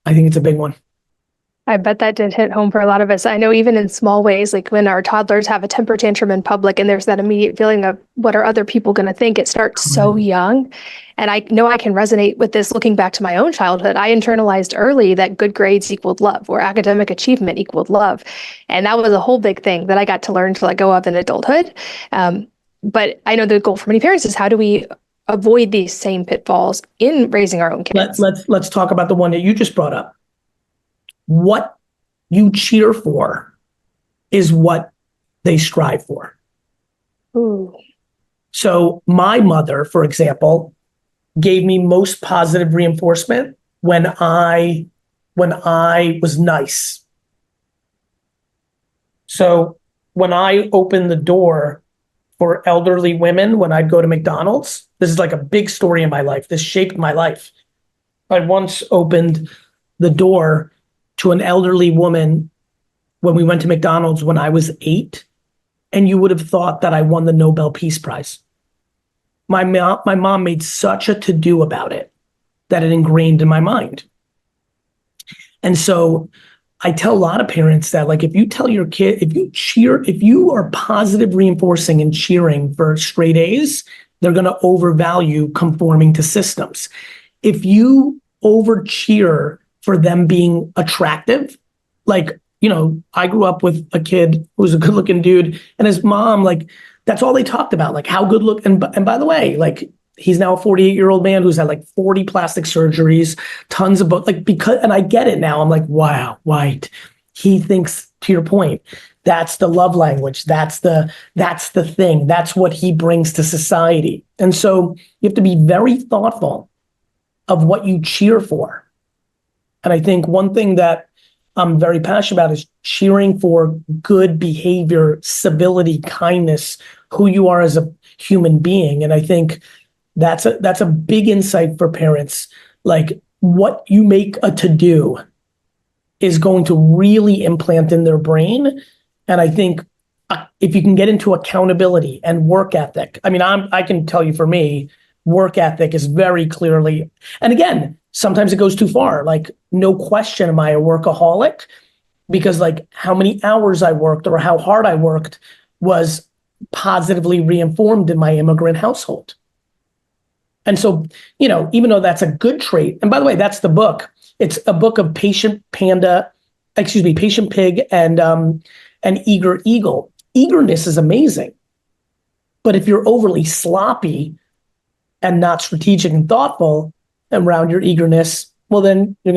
I think it's a big one. I bet that did hit home for a lot of us. I know even in small ways, like when our toddlers have a temper tantrum in public and there's that immediate feeling of what are other people going to think, it starts so Correct. young. And I know I can resonate with this looking back to my own childhood. I internalized early that good grades equaled love or academic achievement equaled love. And that was a whole big thing that I got to learn to let go of in adulthood. But I know the goal for many parents is how do we avoid these same pitfalls in raising our own Let, kids? let's let's talk about the one that you just brought up. What you cheer for is what they strive for. Ooh. So my mother, for example, gave me most positive reinforcement when I was nice. So when I opened the door for elderly women when I'd go to McDonald's, this is like a big story in my life. This shaped my life. I once opened the door to an elderly woman when we went to McDonald's when I was 8, and you would have thought that I won the Nobel Peace Prize. My mom made such a to-do about it that it ingrained in my mind. And so I tell a lot of parents that, like, if you tell your kid, if you are positive reinforcing and cheering for straight A's, they're going to overvalue conforming to systems. If you over cheer for them being attractive, like, I grew up with a kid who was a good looking dude, and his mom, like, that's all they talked about, like how good look. And by the way, like, he's now a 48-year-old man who's had like 40 plastic surgeries, tons of book, like, because, and I get it now. I'm like, wow, White. He thinks, to your point, that's the love language. That's the thing. That's what he brings to society. And so you have to be very thoughtful of what you cheer for. And I think one thing that I'm very passionate about is cheering for good behavior, civility, kindness, who you are as a human being. And I think that's a big insight for parents. Like, what you make a to do is going to really implant in their brain. And I think if you can get into accountability and work ethic, I mean, I can tell you, for me, work ethic is very clearly, and again, sometimes it goes too far. Like, no question am I a workaholic, because like how many hours I worked or how hard I worked was positively reinformed in my immigrant household. And so, even though that's a good trait, and by the way, that's the book. It's a book of patient pig and eager eagle. Eagerness is amazing, but if you're overly sloppy and not strategic and thoughtful around your eagerness, well, then you're